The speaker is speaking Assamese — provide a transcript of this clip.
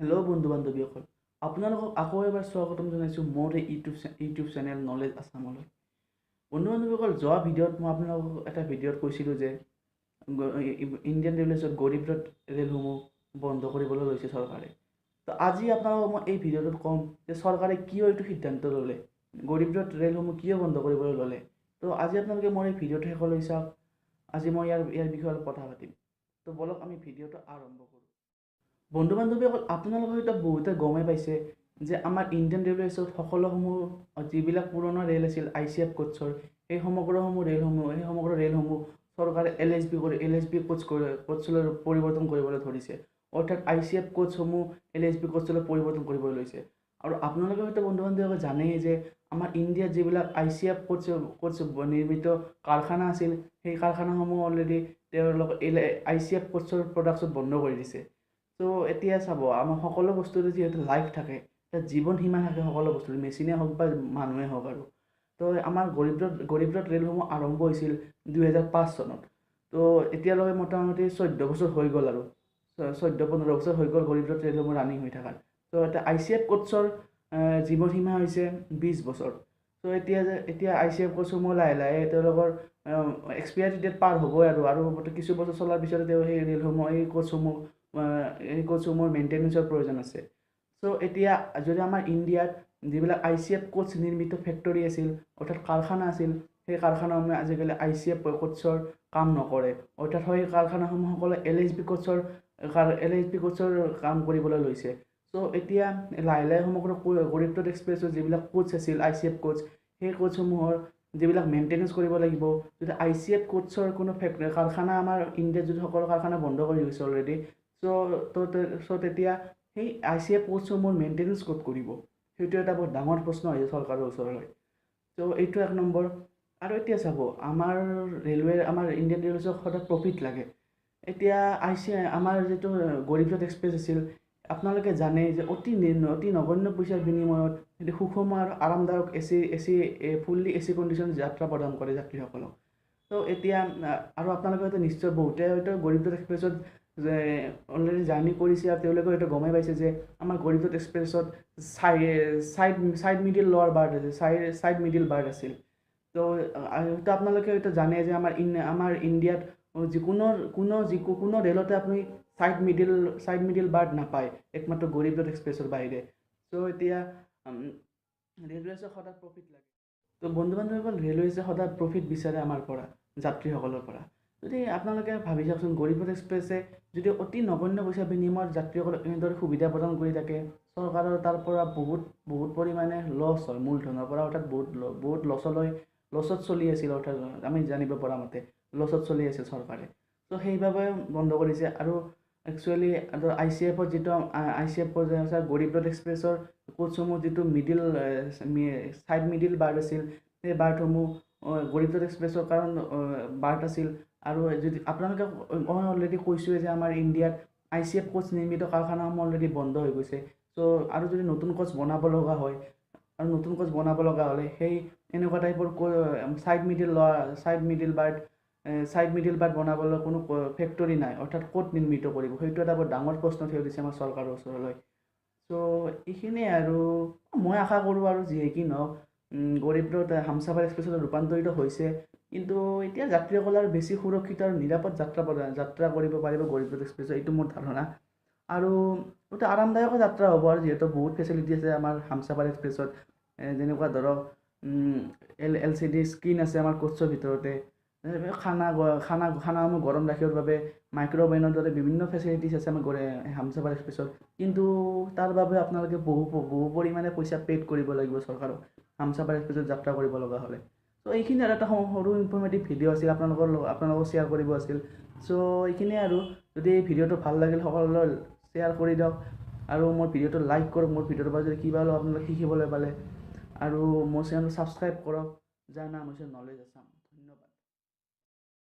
হেল্ল' বন্ধু বান্ধৱীসকল, আপোনালোকক আকৌ এবাৰ স্বাগতম জনাইছোঁ মোৰ এই ইউটিউব চেনেল নলেজ আছামলৈ। বন্ধু বান্ধৱীসকল, যোৱা ভিডিঅ'ত মই আপোনালোকক এটা ভিডিঅ'ত কৈছিলোঁ যে ইণ্ডিয়ান ৰেলৱেজত গৰিবৰথ ৰেলসমূহ বন্ধ কৰিবলৈ লৈছে চৰকাৰে। তো আজি আপোনালোকক মই এই ভিডিঅ'টোত ক'ম যে চৰকাৰে কিয় এইটো সিদ্ধান্ত ল'লে, গৰিবৰথ ৰেলসমূহ কিয় বন্ধ কৰিবলৈ ল'লে। তো আজি আপোনালোকে মোৰ এই ভিডিঅ'টো শেষলৈ চাওক। আজি মই ইয়াৰ বিষয়ে অলপ কথা পাতিম। তো বলক আমি ভিডিঅ'টো আৰম্ভ কৰোঁ। বন্ধু বান্ধৱীসকল, আপোনালোকে হয়তো বহুতে গমেই পাইছে যে আমাৰ ইণ্ডিয়ান ৰেলৱেজত সকলোসমূহ যিবিলাক পুৰণা ৰেল আছিল ICF কোচৰ, সেই সমগ্ৰ ৰেলসমূহ চৰকাৰে LSB কোচলৈ পৰিৱৰ্তন কৰিবলৈ ধৰিছে। অৰ্থাৎ ICF কোচসমূহ LSB কোচলৈ পৰিৱৰ্তন কৰিবলৈ লৈছে। আৰু আপোনালোকে হয়তো বন্ধু বান্ধৱীসকলে জানেই যে আমাৰ ইণ্ডিয়াত যিবিলাক ICF কোচ নিৰ্মিত কাৰখানা আছিল, সেই কাৰখানাসমূহ অলৰেডি তেওঁলোকে ICF কোচৰ প্ৰডাকশ্যন বন্ধ কৰি দিছে। তো এতিয়া চাব, আমাৰ সকলো বস্তুৰে যিহেতু লাইফ থাকে, তাত জীৱন সীমা থাকে সকলো বস্তুৰ, মেচিনে হওক বা মানুহে হওক। আৰু তো আমাৰ গৰিবৰথ ৰেলসমূহ আৰম্ভ হৈছিল 2005 চনত। তো এতিয়ালৈকে মোটামুটি 14 বছৰ হৈ গ'ল, আৰু 14-15 বছৰ হৈ গ'ল গৰিবৰথ ৰেলসমূহ ৰানিং হৈ থকাৰ। তো এতিয়া ICF কোচৰ জীৱন সীমা হৈছে 20 বছৰ। তো এতিয়া ICF কোচসমূহ লাহে লাহে তেওঁলোকৰ এক্সপায়াৰী ডেট পাৰ হ'বই, আৰু কিছু বছৰ চলাৰ পিছতে তেওঁ এই কোচসমূহৰ মেইনটেনেন্সৰ প্ৰয়োজন আছে। চ' এতিয়া যদি আমাৰ ইণ্ডিয়াত যিবিলাক ICF কোচ নিৰ্মিত ফেক্টৰী আছিল, অৰ্থাৎ কাৰখানা আছিল, সেই কাৰখানাসমূহে আজিকালি ICF কোচৰ কাম নকৰে। অৰ্থাৎ সেই কাৰখানাসমূহ সকলো LSB কোচৰ কাম কৰিবলৈ লৈছে। চ' এতিয়া লাহে লাহে সমগ্ৰ গৰিবৰথ এক্সপ্ৰেছৰ যিবিলাক কোচ আছিল ICF কোচ, সেই কোচসমূহৰ যিবিলাক মেইনটেনেন্স কৰিব লাগিব। যদি ICF কোচৰ কোনো কাৰখানা আমাৰ ইণ্ডিয়াত যদি সকলো কাৰখানা বন্ধ কৰি গৈছে অলৰেডি, চ' তেতিয়া সেই ICF কোচসমূহৰ মেইনটেনেন্স ক'ত কৰিব, সেইটো এটা বহুত ডাঙৰ প্ৰশ্ন আহিছে চৰকাৰৰ ওচৰলৈ। চ' এইটো এক নম্বৰ। আৰু এতিয়া চাব, আমাৰ ইণ্ডিয়ান ৰেলৱেজক সদায় প্ৰফিট লাগে। এতিয়া আমাৰ যিটো গৰিবৰথ এক্সপ্ৰেছ আছিল, আপোনালোকে জানে যে অতি নগণ্য পইচাৰ বিনিময়ত সেইটো সুষম আৰু আৰামদায়ক ফুল্লি AC কণ্ডিশ্যন যাত্ৰা প্ৰদান কৰে যাত্ৰীসকলক। তো এতিয়া আৰু আপোনালোকে হয়তো নিশ্চয় বহুতে হয়তো গৰিবৰথ এক্সপ্ৰেছত যে অলৰেডি জাৰ্ণি কৰিছে, আৰু তেওঁলোকে হয়তো গমেই পাইছে যে আমাৰ গৰিবৰথ এক্সপ্ৰেছত ছাইড মিডিল লোৱাৰ বাৰ্ড আছিল, ছাইড মিডিল বাৰ্ড আছিল। তো হয়তো আপোনালোকে হয়তো জানে যে আমাৰ ইণ্ডিয়াত কোনো ৰেলতে আপুনি ছাইড মিডিল বাৰ্ড নাপায়, একমাত্ৰ গৰিবৰথ এক্সপ্ৰেছৰ বাহিৰে। চ' এতিয়া ৰেলৱেজে সদায় প্ৰফিট লাগে। তো বন্ধু বান্ধৱীসকল, ৰেলৱেজে সদায় প্ৰফিট বিচাৰে আমাৰ পৰা, যাত্ৰীসকলৰ পৰা। যদি আপোনালোকে ভাবি চাওকচোন, গৰিবৰথ এক্সপ্ৰেছে যদি অতি নগণ্য পইচা বিনিময়ত যাত্ৰীসকলক এনেদৰে সুবিধা প্ৰদান কৰি থাকে, চৰকাৰৰ তাৰ পৰা বহুত পৰিমাণে লছ হয় মূলধনৰ পৰা। অৰ্থাৎ বহুত লছত চলি আছিল, অৰ্থাৎ আমি জানিব পৰা মতে লছত চলি আছিল চৰকাৰে। ত' সেইবাবে বন্ধ কৰিছে। আৰু একচুৱেলি ICFৰ যিটো গৰিবৰথ এক্সপ্ৰেছৰ কোচসমূহ যিটো ছাইড মিডিল বাৰ্ড আছিল, সেই বাৰ্ডসমূহ গৰিবৰথ এক্সপ্ৰেছৰ কাৰণ বাৰ্ড আছিল। আৰু যদি আপোনালোকে মই অলৰেডি কৈছোঁৱে যে আমাৰ ইণ্ডিয়াত ICF কোচ নিৰ্মিত কাৰখানাসমূহ অলৰেডি বন্ধ হৈ গৈছে। চ' আৰু যদি নতুন কোচ বনাব লগা হয়, সেই এনেকুৱা টাইপৰ ছাইড মিডিল বাৰ্ড বনাবলৈ কোনো ফেক্টৰী নাই। অৰ্থাৎ ক'ত নিৰ্মিত কৰিব, সেইটো এটা বৰ ডাঙৰ প্ৰশ্ন থৈ দিছে আমাৰ চৰকাৰৰ ওচৰলৈ। চ' এইখিনিয়ে। আৰু মই আশা কৰোঁ আৰু যিয়ে কি নহওক, গৰিবৰথ হামছাফাৰ এক্সপ্ৰেছত ৰূপান্তৰিত হৈছে। কিন্তু এতিয়া যাত্ৰীসকলৰ বেছি সুৰক্ষিত আৰু নিৰাপদ যাত্ৰা কৰিব পাৰিব গৰিবৰথ এক্সপ্ৰেছত, এইটো মোৰ ধাৰণা। আৰু গোটেই আৰামদায়ক যাত্ৰা হ'ব, আৰু যিহেতু বহুত ফেচিলিটি আছে আমাৰ হামছাফাৰ এক্সপ্ৰেছত। যেনেকুৱা ধৰক LCD স্ক্ৰীণ আছে আমাৰ কোচৰ ভিতৰতে, খানাসমূহ গৰম ৰাখিবৰ বাবে মাইক্ৰ'ৱেভৰ দৰে বিভিন্ন ফেচিলিটিছ আছে আমাৰ হামছাফাৰ এক্সপ্ৰেছত। কিন্তু তাৰ বাবে আপোনালোকে বহু পৰিমাণে পইচা পে'ড কৰিব লাগিব চৰকাৰক, হামছাফাৰ এক্সপ্ৰেছত যাত্ৰা কৰিব লগা হ'লে। চ' এইখিনি আৰু এটা সৰু ইনফৰ্মেটিভ ভিডিঅ' আছিল, আপোনালোকক শ্বেয়াৰ কৰিব আছিল। চ' এইখিনিয়ে। আৰু যদি এই ভিডিঅ'টো ভাল লাগিল, সকলোলৈ শ্বেয়াৰ কৰি দিয়ক, আৰু মোৰ ভিডিঅ'টো লাইক কৰক। মোৰ ভিডিঅ'টোৰ পৰা যদি কিবা অলপ আপোনালোকে শিকিবলৈ পালে, আৰু মোৰ চেনেলটো ছাবস্ক্ৰাইব কৰক, যাৰ নাম হৈছে নলেজ আছাম।